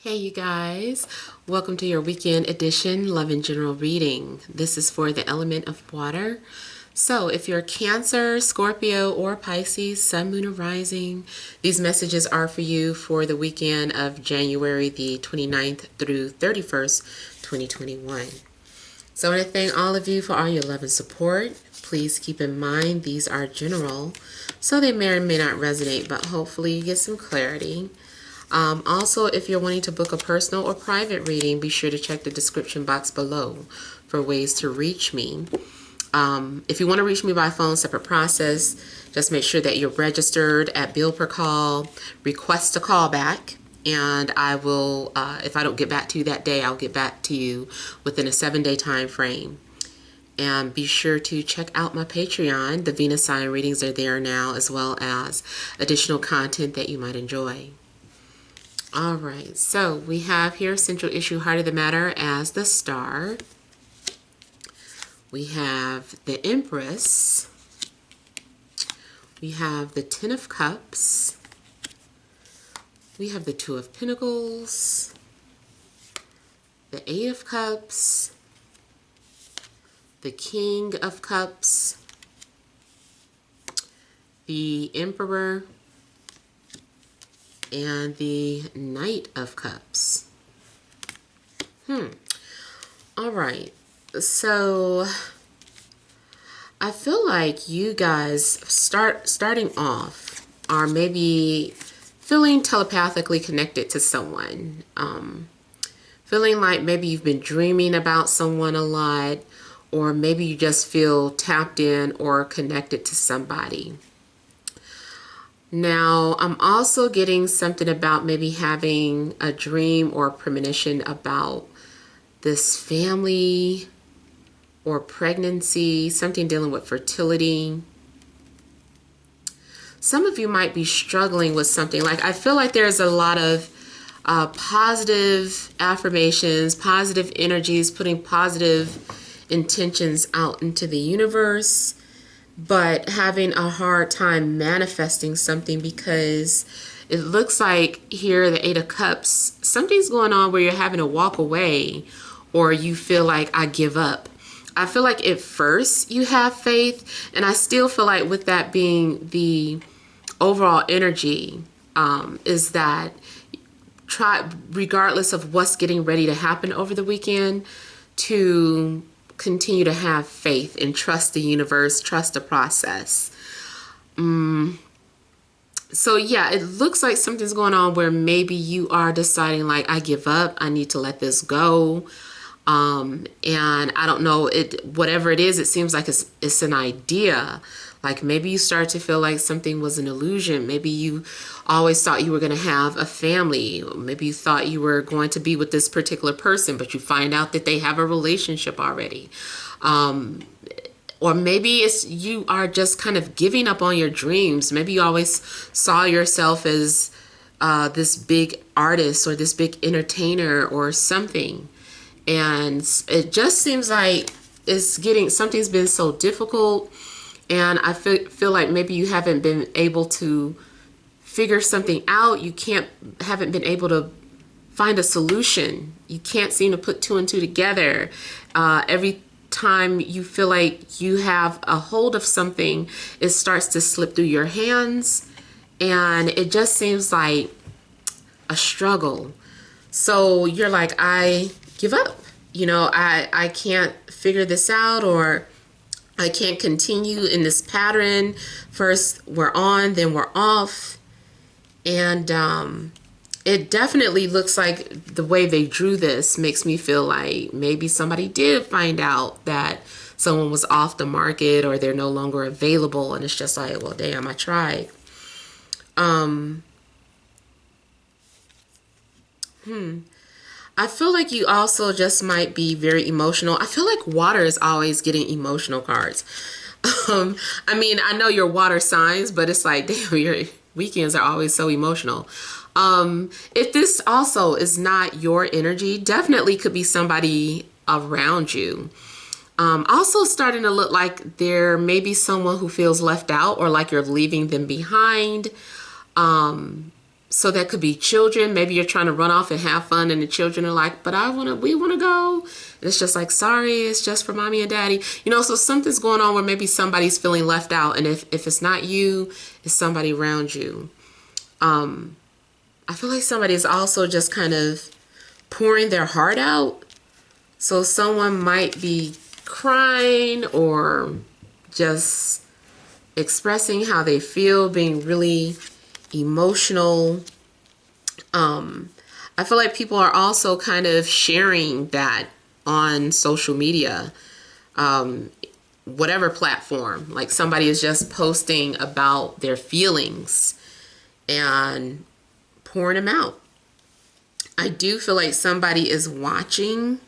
Hey you guys, welcome to your weekend edition Love and General reading. This is for the element of water. So if you're Cancer, Scorpio, or Pisces, Sun, Moon, or Rising, these messages are for you for the weekend of January the 29th through 31st, 2021. So I want to thank all of you for all your love and support. Please keep in mind these are general, so they may or may not resonate, but hopefully you get some clarity. Also, if you're wanting to book a personal or private reading, be sure to check the description box below for ways to reach me. If you want to reach me by phone, separate process. Just make sure that you're registered at bill per call, request a callback, and I will, if I don't get back to you that day, I'll get back to you within a 7-day time frame. And be sure to check out my Patreon. The Venus sign readings are there now, as well as additional content that you might enjoy. All right, so we have here central issue, heart of the matter as the star. We have the Empress. We have the Ten of Cups. We have the Two of Pentacles. The Eight of Cups. The King of Cups. The Emperor. And the Knight of Cups. All right. So I feel like you guys starting off are maybe feeling telepathically connected to someone. Feeling like maybe you've been dreaming about someone a lot, or maybe you just feel tapped in or connected to somebody. Now, I'm also getting something about maybe having a dream or a premonition about this family or pregnancy, something dealing with fertility. Some of you might be struggling with something. Like, I feel like there's a lot of positive affirmations, positive energies, putting positive intentions out into the universe, but having a hard time manifesting something because it looks like here, the Eight of Cups, something's going on where you're having to walk away, or you feel like I give up. I feel like at first you have faith, and I still feel like with that being the overall energy, is that try, regardless of what's getting ready to happen over the weekend, to continue to have faith and trust the universe, trust the process. So yeah, it looks like something's going on where maybe you are deciding like, I give up, I need to let this go. And I don't know, whatever it is, it seems like it's an idea. Like maybe you start to feel like something was an illusion. Maybe you always thought you were going to have a family. Maybe you thought you were going to be with this particular person, but you find out that they have a relationship already. Or maybe you are just kind of giving up on your dreams. Maybe you always saw yourself as this big artist or this big entertainer or something. And it just seems like something's been so difficult. And I feel like maybe you haven't been able to figure something out. You haven't been able to find a solution. You can't seem to put two and two together. Every time you feel like you have a hold of something, it starts to slip through your hands. And it just seems like a struggle. So you're like, I give up. You know, I can't figure this out, or I can't continue in this pattern. First we're on, then we're off. And it definitely looks like the way they drew this makes me feel like maybe somebody did find out that someone was off the market or they're no longer available. And it's just like, well, damn, I tried. I feel like you also just might be very emotional. I feel like water is always getting emotional cards. I mean, I know you're water signs, but it's like, damn, your weekends are always so emotional. If this also is not your energy, definitely could be somebody around you. Also starting to look like there may be someone who feels left out, or like you're leaving them behind. So that could be children. Maybe you're trying to run off and have fun, and the children are like, but we want to go. And it's just like, sorry, it's just for mommy and daddy. You know, so something's going on where maybe somebody's feeling left out. And if it's not you, it's somebody around you. I feel like somebody is also just kind of pouring their heart out. So someone might be crying or just expressing how they feel, being really emotional. I feel like people are also kind of sharing that on social media, whatever platform. Like somebody is just posting about their feelings and pouring them out. I do feel like somebody is watching.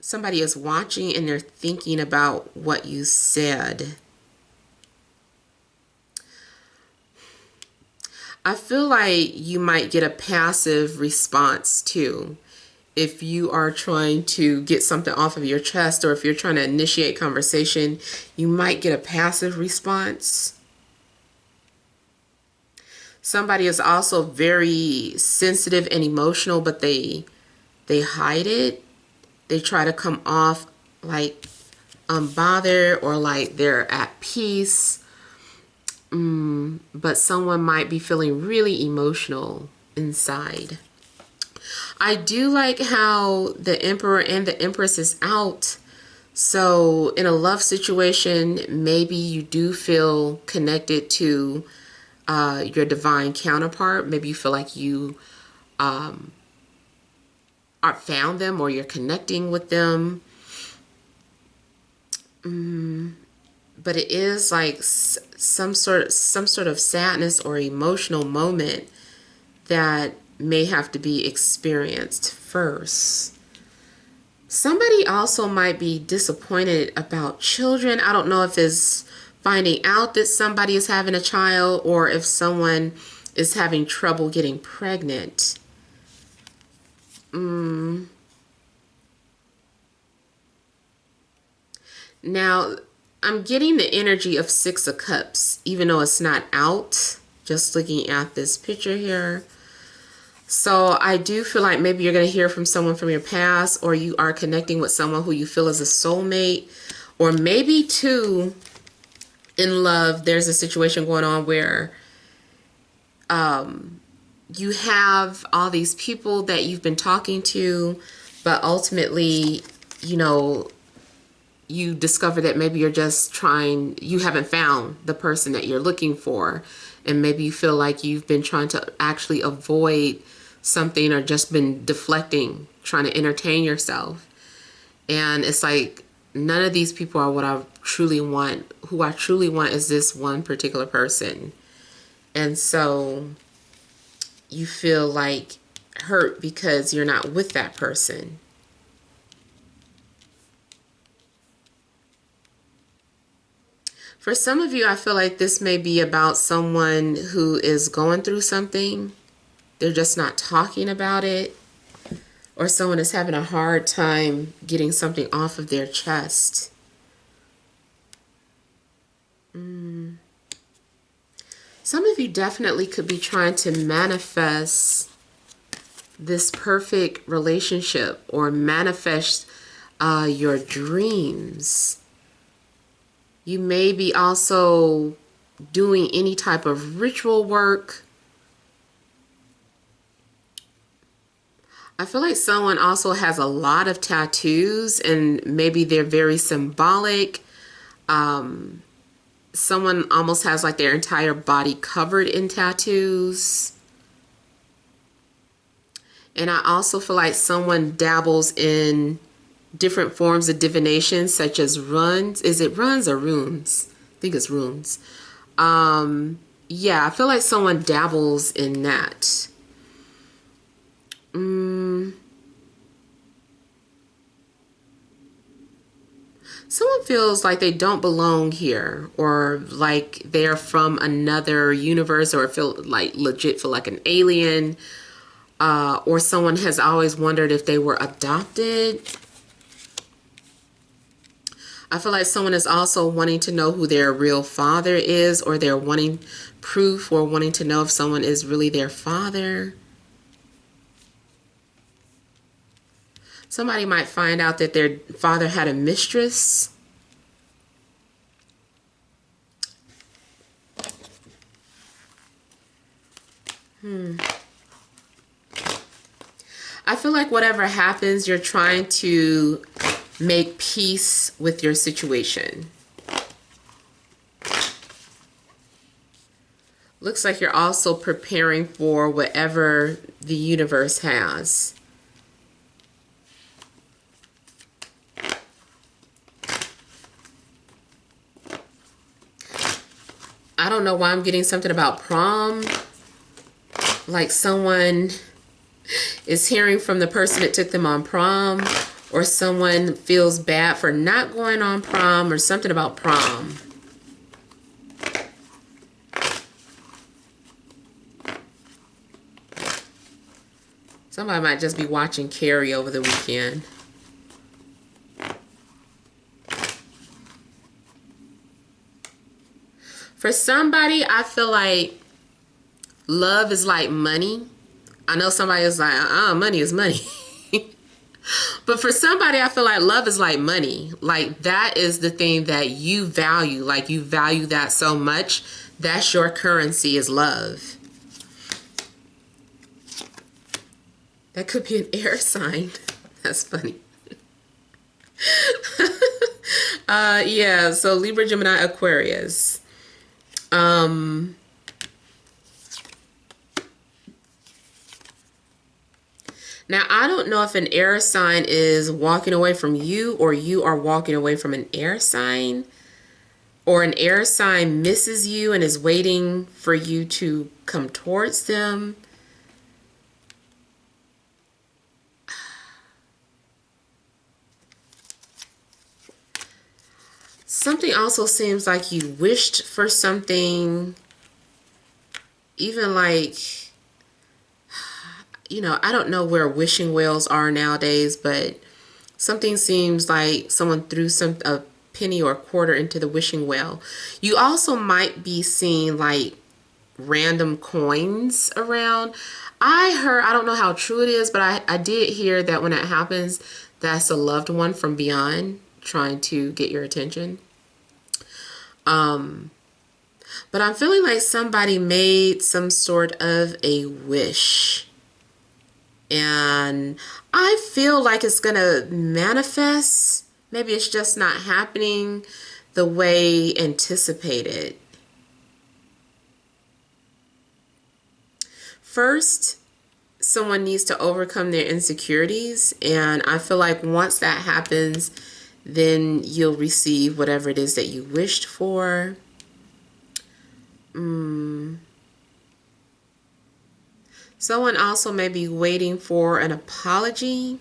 Somebody is watching and they're thinking about what you said. I feel like you might get a passive response too. If you are trying to get something off of your chest, or if you're trying to initiate conversation, you might get a passive response. Somebody is also very sensitive and emotional, but they hide it. They try to come off like unbothered or like they're at peace. But someone might be feeling really emotional inside. I do like how the Emperor and the Empress is out. So in a love situation, maybe you do feel connected to your divine counterpart. Maybe you feel like you are found them, or you're connecting with them. But it is like some sort of sadness or emotional moment that may have to be experienced first. Somebody also might be disappointed about children. I don't know if it's finding out that somebody is having a child, or if someone is having trouble getting pregnant. Now, I'm getting the energy of Six of Cups, even though it's not out, just looking at this picture here. So I do feel like maybe you're going to hear from someone from your past, or you are connecting with someone who you feel is a soulmate. Or maybe too, in love, there's a situation going on where you have all these people that you've been talking to, but ultimately, you know, you discover that maybe you haven't found the person that you're looking for. And maybe you feel like you've been trying to actually avoid something, or just been deflecting, trying to entertain yourself. And it's like, none of these people are what I truly want. Who I truly want is this one particular person. And so you feel like hurt because you're not with that person. For some of you, I feel like this may be about someone who is going through something. They're just not talking about it. Or someone is having a hard time getting something off of their chest. Some of you definitely could be trying to manifest this perfect relationship, or manifest your dreams. You may be also doing any type of ritual work. I feel like someone also has a lot of tattoos, and maybe they're very symbolic. Someone almost has like their entire body covered in tattoos. And I also feel like someone dabbles in different forms of divination, such as runes. Is it runes or runes? I think it's runes. Yeah, I feel like someone dabbles in that. Someone feels like they don't belong here, or like they're from another universe, or feel like legit feel like an alien, or someone has always wondered if they were adopted. I feel like someone is also wanting to know who their real father is, or they're wanting proof or wanting to know if someone is really their father. Somebody might find out that their father had a mistress. I feel like whatever happens, you're trying to make peace with your situation. Looks like you're also preparing for whatever the universe has. I don't know why I'm getting something about prom. Like someone is hearing from the person that took them on prom, or someone feels bad for not going on prom, or something about prom. Somebody might just be watching Carrie over the weekend. For somebody, I feel like love is like money. I know somebody is like, money is money. But for somebody, I feel like love is like money. Like that is the thing that you value. Like you value that so much. That's your currency, is love. That could be an air sign. That's funny. Yeah, so Libra, Gemini, Aquarius. Now, I don't know if an air sign is walking away from you, or you are walking away from an air sign, or an air sign misses you and is waiting for you to come towards them. Something also seems like you wished for something, even like, you know, I don't know where wishing wells are nowadays, but something seems like someone threw a penny or a quarter into the wishing well. You also might be seeing like random coins around. I don't know how true it is, but I did hear that when that happens, that's a loved one from beyond trying to get your attention. But I'm feeling like somebody made some sort of a wish, and I feel like it's gonna manifest. Maybe it's just not happening the way anticipated. First, someone needs to overcome their insecurities, and I feel like once that happens, then you'll receive whatever it is that you wished for. Someone also may be waiting for an apology.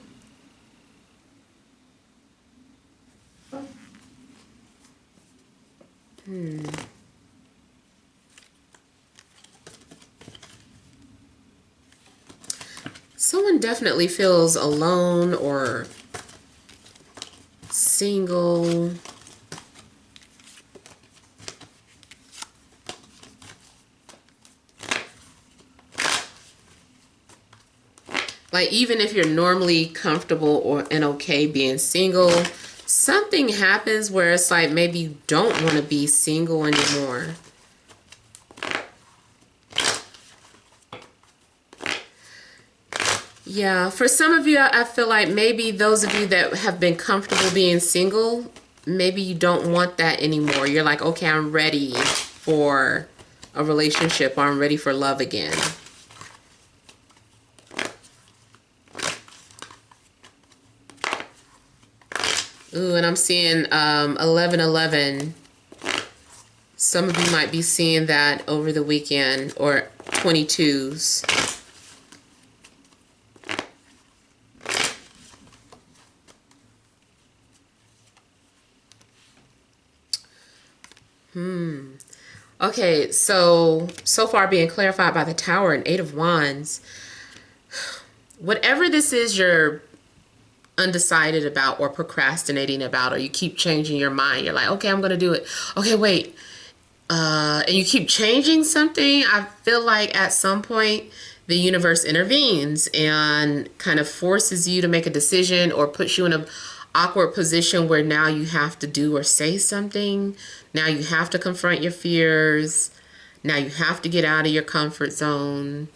Someone definitely feels alone or single. Like even if you're normally comfortable and okay being single, something happens where it's like maybe you don't want to be single anymore. Yeah, for some of you, I feel like maybe those of you that have been comfortable being single, maybe you don't want that anymore. You're like, okay, I'm ready for a relationship, or I'm ready for love again. Ooh, and I'm seeing 1111. Some of you might be seeing that over the weekend, or 22s. Okay, so far being clarified by the Tower and 8 of Wands. Whatever this is you're undecided about or procrastinating about, or you keep changing your mind. You're like, okay, I'm going to do it. Okay, wait. And you keep changing something. I feel like at some point the universe intervenes and kind of forces you to make a decision or puts you in a awkward position where now you have to do or say something. Now you have to confront your fears. Now you have to get out of your comfort zone.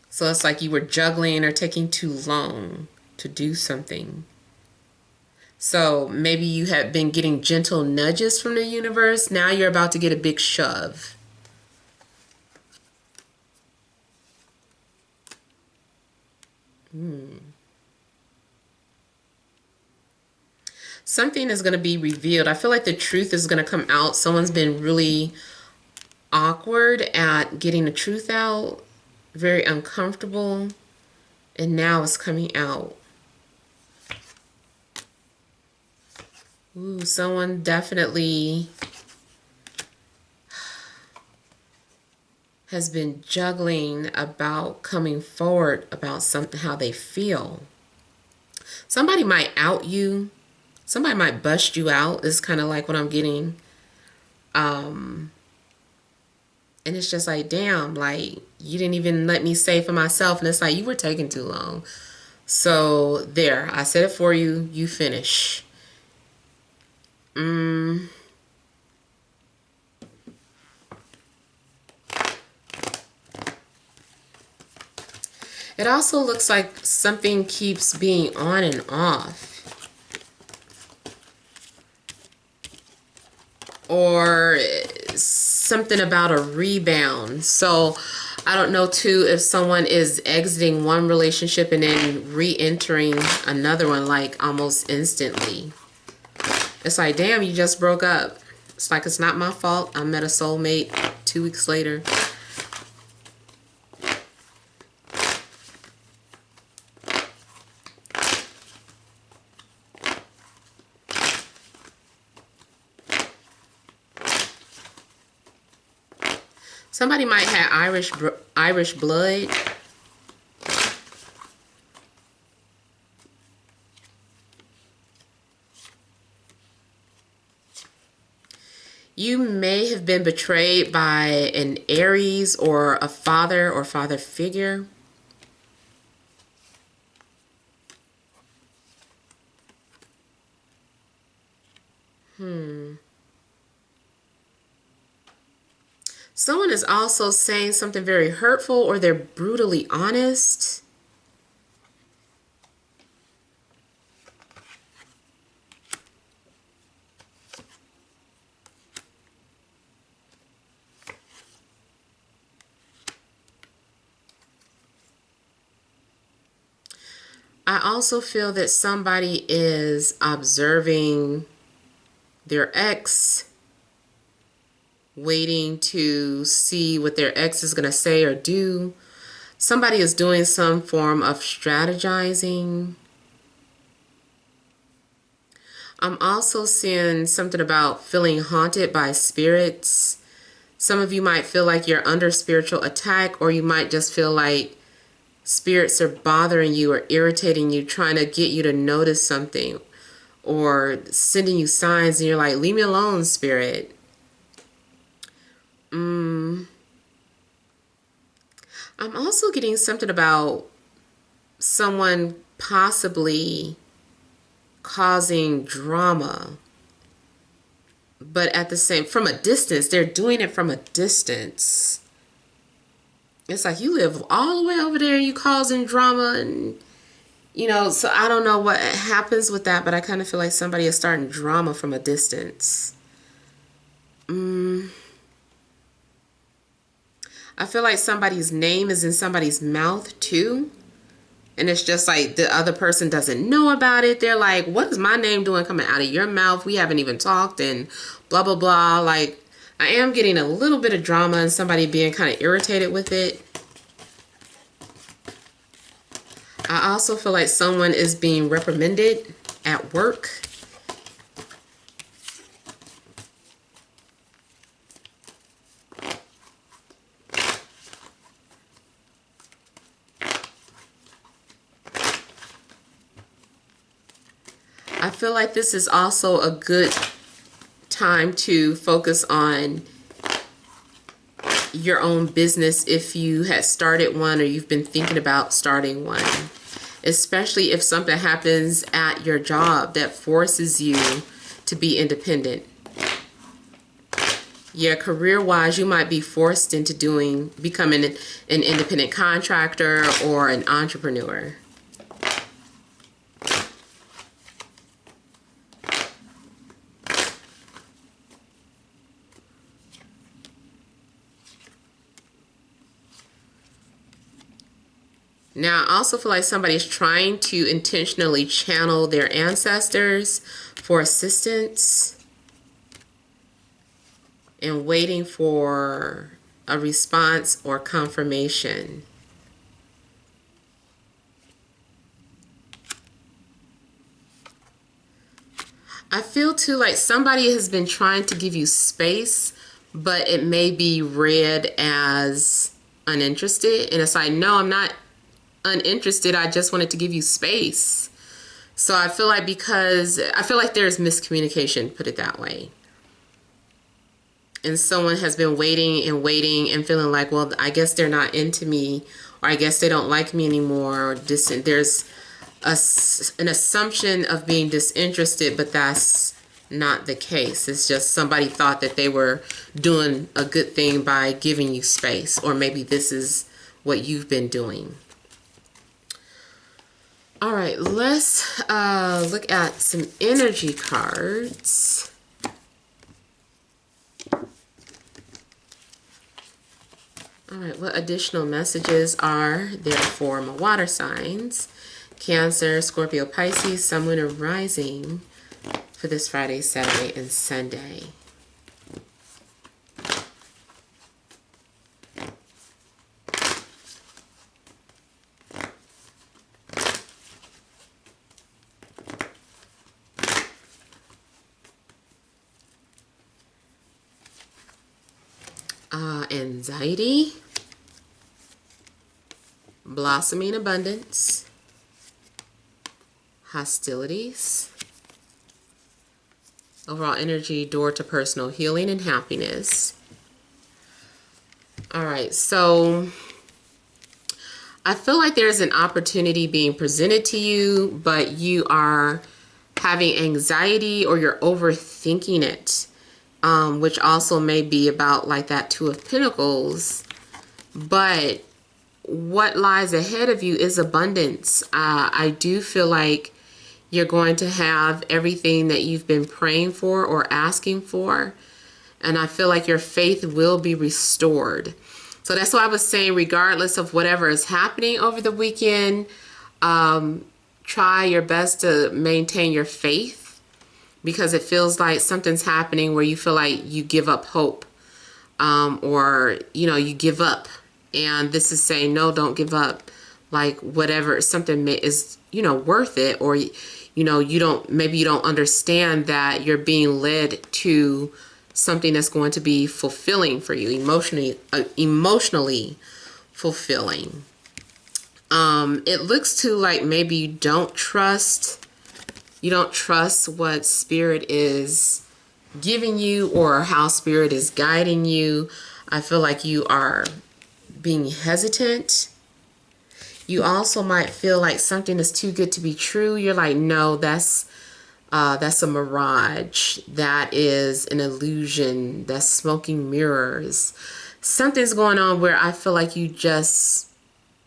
So it's like you were juggling or taking too long to do something. So maybe you have been getting gentle nudges from the universe. Now you're about to get a big shove. Something is going to be revealed. I feel like the truth is going to come out. Someone's been really awkward at getting the truth out, very uncomfortable, and now it's coming out. Ooh, someone definitely has been juggling about coming forward about something, how they feel. Somebody might out you. Somebody might bust you out. It's kind of like what I'm getting. And it's just like, damn, like, you didn't even let me say for myself. And it's like, you were taking too long. So there, I said it for you. You finish. It also looks like something keeps being on and off. Or something about a rebound. So I don't know too if someone is exiting one relationship and then re-entering another one like almost instantly. It's like, damn, you just broke up. It's like, it's not my fault. I met a soulmate 2 weeks later. Somebody might have Irish blood. You may have been betrayed by an Aries or a father or father figure. Someone is also saying something very hurtful, or they're brutally honest. I also feel that somebody is observing their ex, waiting to see what their ex is going to say or do. Somebody is doing some form of strategizing. I'm also seeing something about feeling haunted by spirits. Some of you might feel like you're under spiritual attack, or you might just feel like spirits are bothering you or irritating you, trying to get you to notice something, or sending you signs and you're like, leave me alone, spirit. I'm also getting something about someone possibly causing drama, but at the same, from a distance. They're doing it from a distance. It's like, you live all the way over there, you causing drama, and so I don't know what happens with that, but I kind of feel like somebody is starting drama from a distance. I feel like somebody's name is in somebody's mouth too. And it's just like the other person doesn't know about it. They're like, what is my name doing coming out of your mouth? We haven't even talked and blah, blah, blah. Like, I am getting a little bit of drama and somebody being kind of irritated with it. I also feel like someone is being reprimanded at work. I feel like this is also a good time to focus on your own business if you had started one or you've been thinking about starting one, especially if something happens at your job that forces you to be independent. Yeah, career-wise, you might be forced into becoming an independent contractor or an entrepreneur. Now, I also feel like somebody's trying to intentionally channel their ancestors for assistance and waiting for a response or confirmation. I feel too like somebody has been trying to give you space, but it may be read as uninterested. And it's like, no, I'm not uninterested. I just wanted to give you space. So I feel like there's miscommunication, put it that way. And someone has been waiting and waiting and feeling like, well, I guess they're not into me, or I guess they don't like me anymore, or distant. There's an assumption of being disinterested, but that's not the case. It's just somebody thought that they were doing a good thing by giving you space, or maybe this is what you've been doing. All right, let's look at some energy cards. All right, what additional messages are there for my water signs? Cancer, Scorpio, Pisces, Sun, Moon, and Rising for this Friday, Saturday, and Sunday. Anxiety, blossoming abundance, hostilities, overall energy, door to personal healing and happiness. All right, so I feel like there's an opportunity being presented to you, but you are having anxiety or you're overthinking it. Which also may be about like that Two of Pentacles. But what lies ahead of you is abundance. I do feel like you're going to have everything that you've been praying for or asking for. And I feel like your faith will be restored. So that's why I was saying, regardless of whatever is happening over the weekend, try your best to maintain your faith. Because it feels like something's happening where you feel like you give up hope, or, you give up. And this is saying, no, don't give up. Like whatever, something is, worth it. Or, maybe you don't understand that you're being led to something that's going to be fulfilling for you, emotionally fulfilling. It looks to like maybe you don't trust what Spirit is giving you or how Spirit is guiding you. I feel like you are being hesitant. You also might feel like something is too good to be true. You're like, no, that's a mirage. That is an illusion. That's smoking mirrors. Something's going on where I feel like you're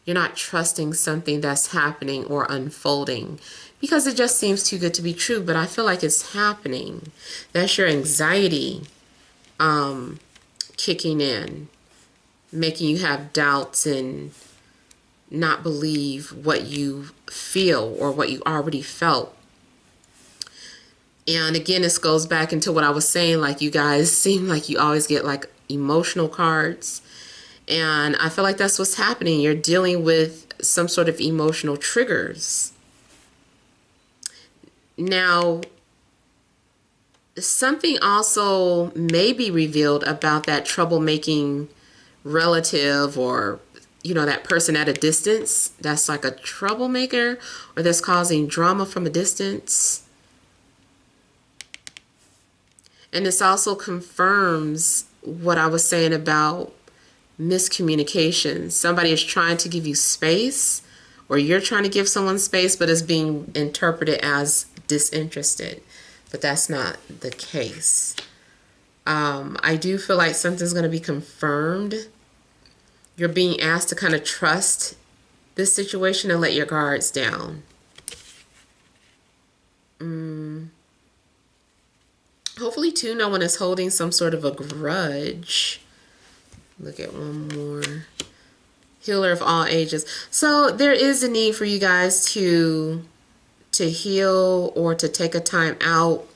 not trusting something that's happening or unfolding. Because it just seems too good to be true, but I feel like it's happening. That's your anxiety kicking in, making you have doubts and not believe what you feel or what you already felt. And again, this goes back into what I was saying, like you guys seem like you always get like emotional cards. And I feel like that's what's happening. You're dealing with some sort of emotional triggers. Now, something also may be revealed about that troublemaking relative or, that person at a distance that's like a troublemaker or that's causing drama from a distance. And this also confirms what I was saying about miscommunication. Somebody is trying to give you space, or you're trying to give someone space, but it's being interpreted as disinterested. But that's not the case. I do feel like something's going to be confirmed. You're being asked to kind of trust this situation and let your guards down. Hopefully, too, no one is holding some sort of a grudge. Look at one more. Healer of all ages. So there is a need for you guys to heal, or to take a time out,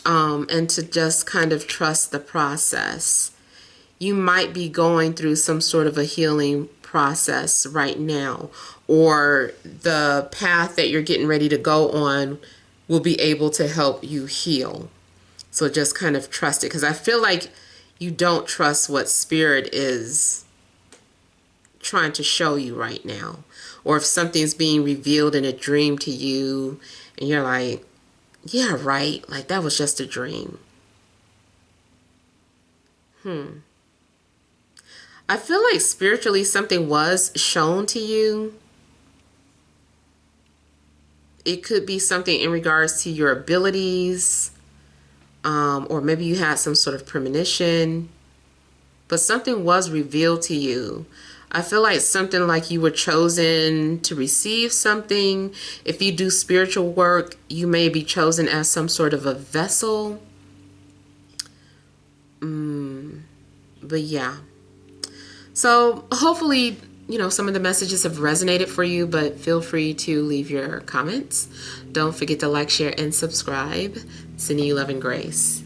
and to just kind of trust the process. You might be going through some sort of a healing process right now, or the path that you're getting ready to go on will be able to help you heal. So just kind of trust it, because I feel like you don't trust what Spirit is trying to show you right now. Or if something's being revealed in a dream to you and you're like, yeah, right, like that was just a dream. I feel like spiritually something was shown to you. It could be something in regards to your abilities, or maybe you had some sort of premonition, but something was revealed to you. I feel like something like you were chosen to receive something. If you do spiritual work, you may be chosen as some sort of a vessel. But yeah. So hopefully, some of the messages have resonated for you, but feel free to leave your comments. Don't forget to like, share, and subscribe. Sending you love and grace.